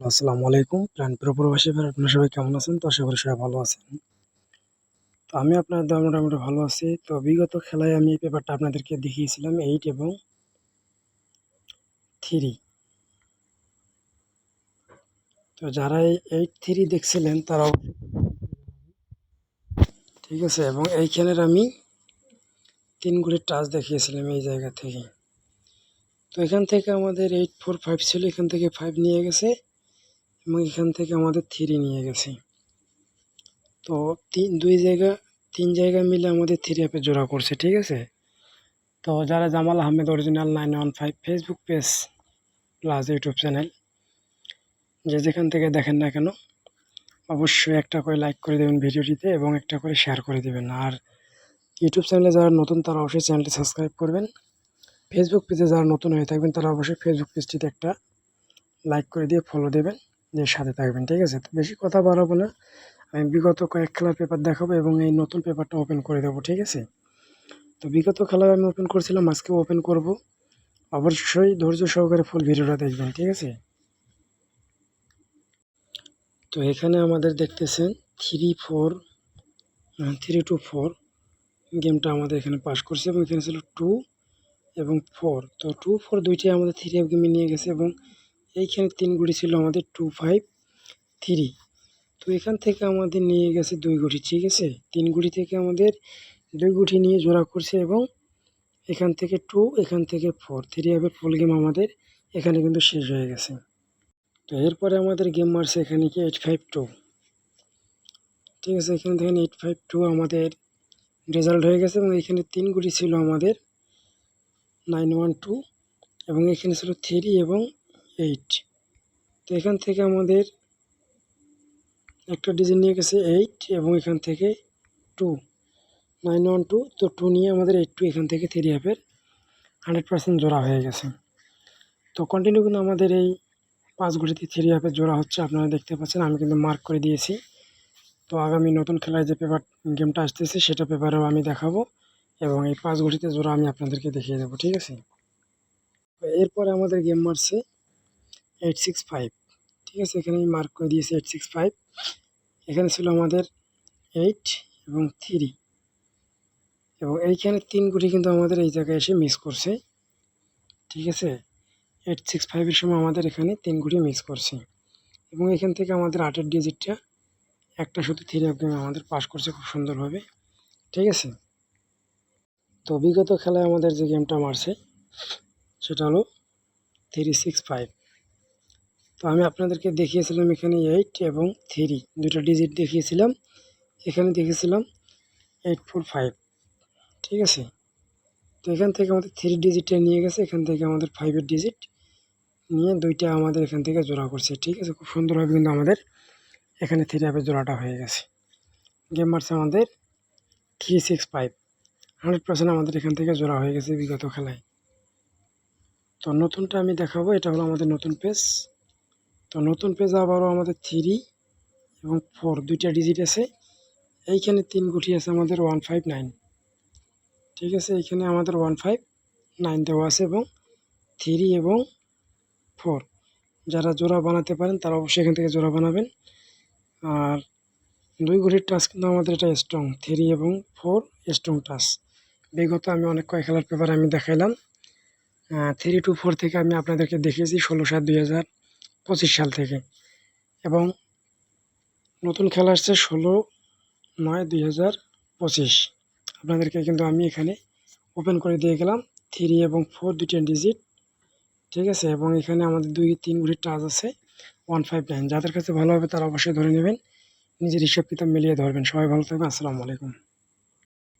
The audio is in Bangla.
আসসালামু আলাইকুম প্রাণপ্রিয় প্রবাসী ভাই, আপনারা সবাই কেমন আছেন? তো আশা করি সবাই ভালো আছেন। তো আমি আপনাদের দোয়ায় মোটামুটি ভালো আছি। তো বিগত খেলায় আমি এই পেপারটা আপনাদেরকে দেখিয়েছিলাম 8 এবং 3। তো যারা এই 8-3 দেখছিলেন তারা ঠিক আছে, এবং এইখানের আমি 3 ঘুড়ির টাচ দেখিয়েছিলাম এই জায়গা থেকে। তো এখান থেকে আমাদের 8-4-5 ছিল, এখান থেকে 5 নিয়ে গেছে এবং এখান থেকে আমাদের 3 নিয়ে গেছে। তো তিন জায়গা মিলে আমাদের 3 অ্যাপে জোড়া করছে, ঠিক আছে। তো যারা Jamal Ahmed original 915 Facebook page plus YouTube channel যেখান থেকে দেখেন না কেন, অবশ্যই একটা করে লাইক করে দেবেন ভিডিওটিতে এবং একটা করে শেয়ার করে দেবেন। আর ইউটিউব চ্যানেলে যারা নতুন তারা অবশ্যই চ্যানেলটি সাবস্ক্রাইব করবেন। ফেসবুক পেজে যারা নতুন হয়ে থাকবেন তারা অবশ্যই ফেসবুক পেজটিতে একটা লাইক করে দিয়ে ফলো দেবেন, যে সাথে থাকবেন, ঠিক আছে। তো বেশি কথা বাড়াবো না, আমি বিগত কয়েক খেলার পেপার দেখাবো এবং এই নতুন পেপারটা ওপেন করে দেবো, ঠিক আছে। তো বিগত খেলায় আমি ওপেন করছিলাম, আজকেও ওপেন করব। অবশ্যই ধৈর্য সহকারে ফুল ভিডিওটা দেখবেন, ঠিক আছে। তো এখানে আমাদের দেখতেছেন 3-2-4 গেমটা আমাদের এখানে পাস করছে এবং এখানে ছিল 2 এবং 4। তো 2-4 দুইটাই আমাদের 3 অফ গেমে নিয়ে গেছে এবং এইখানে 3 গুটি ছিল আমাদের 2-5-3। তো এখান থেকে আমাদের নিয়ে গেছে 2 গুটি, ঠিক আছে। 3 গুটি থেকে আমাদের 2 গুটি নিয়ে জোড়া করছে এবং এখান থেকে 2, এখান থেকে 4, 3 অফের ফুল গেম আমাদের এখানে কিন্তু শেষ হয়ে গেছে। তো এরপরে আমাদের গেম মারছে এখানে কি 8-5-2, ঠিক আছে। এখানে দেখেন 8-5-2 আমাদের রেজাল্ট হয়ে গেছে এবং এখানে 3 গুটি ছিল আমাদের 9-1-2 এবং এখানে ছিল 3 এবং 8। তো এখান থেকে আমাদের একটা ডিজিট নিয়ে গেছে 8 এবং এখান থেকে 2, 9-1-2। তো 2 নিয়ে আমাদের 8-2 এখান থেকে 3 অ্যাপের 100% জোড়া হয়ে গেছে। তো কন্টিনিউ কিন্তু আমাদের এই 5 গুটিতে 3 অ্যাপের জোড়া হচ্ছে, আপনারা দেখতে পাচ্ছেন। আমি কিন্তু মার্ক করে দিয়েছি। তো আগামী নতুন খেলায় যে গেমটা আসতেছে সেটা পেপারেও আমি দেখাবো এবং এই 5 গুটিতে জোড়া আমি আপনাদেরকে দেখিয়ে দেবো, ঠিক আছে। এরপরে আমাদের গেম মারছে 8-6-5, ঠিক আছে। এখানে আমি মার্ক করে দিয়েছি 8-6-5। এখানে ছিল আমাদের 8 এবং 3 এবং এইখানে 3 গুটি কিন্তু আমাদের এই জায়গায় এসে মিস করছে, ঠিক আছে। 8-6-5 সময় আমাদের এখানে 3 গুটি মিস করছে এবং এখান থেকে আমাদের 8-এর ডিজিটটা একটা শুধু 3 অফ গেমে আমাদের পাস করছে খুব সুন্দরভাবে, ঠিক আছে। তো বিগত খেলায় আমাদের যে গেমটা মারছে সেটা হলো 3-6-5। তো আমি আপনাদেরকে দেখিয়েছিলাম এখানে 8 এবং 3 দুইটা ডিজিট দেখিয়েছিলাম, এখানে দেখেছিলাম 8-4-5, ঠিক আছে। তো এখান থেকে আমাদের 3 ডিজিটটা নিয়ে গেছে, এখান থেকে আমাদের 5-এর ডিজিট নিয়ে দুইটা আমাদের এখান থেকে জোড়া করছে, ঠিক আছে। খুব সুন্দরভাবে কিন্তু আমাদের এখানে 3 অ্যাপের জোড়াটা হয়ে গেছে। গেম মারছে আমাদের 3-6-5, 100% আমাদের এখান থেকে জোড়া হয়ে গেছে বিগত খেলায়। তো নতুনটা আমি দেখাবো, এটা হলো আমাদের নতুন পেজ। তো নতুন পেজ আবারও আমাদের 3 এবং 4 দুইটা ডিজিট আছে। এইখানে 3 গুটি আছে আমাদের 159, ঠিক আছে। এইখানে আমাদের 159 দেওয়া আছে এবং 3 এবং 4 যারা জোড়া বানাতে পারেন তারা অবশ্যই এখান থেকে জোড়া বানাবেন। আর 2 গুটির টাচ কিন্তু আমাদের এটা স্ট্রং, 3 এবং 4 স্ট্রং টাচ। বিগত আমি অনেক কয়েক খেলার পেপার আমি দেখাইলাম। 3-4 থেকে আমি আপনাদেরকে দেখিয়েছি 16/7/2025 সাল থেকে এবং নতুন খেলা আসছে 16/9/2025। আপনাদেরকে কিন্তু আমি এখানে ওপেন করে দিয়ে গেলাম 3 এবং 4 দুইটা ডিজিট, ঠিক আছে। এবং এখানে আমাদের 2-3 গুটির টাচ আছে 159। যাদের কাছে ভালো হবে তারা অবশ্যই ধরে নেবেন, নিজের হিসাব কিতাব মিলিয়ে ধরবেন। সবাই ভালো থাকবেন, আসসালামু আলাইকুম।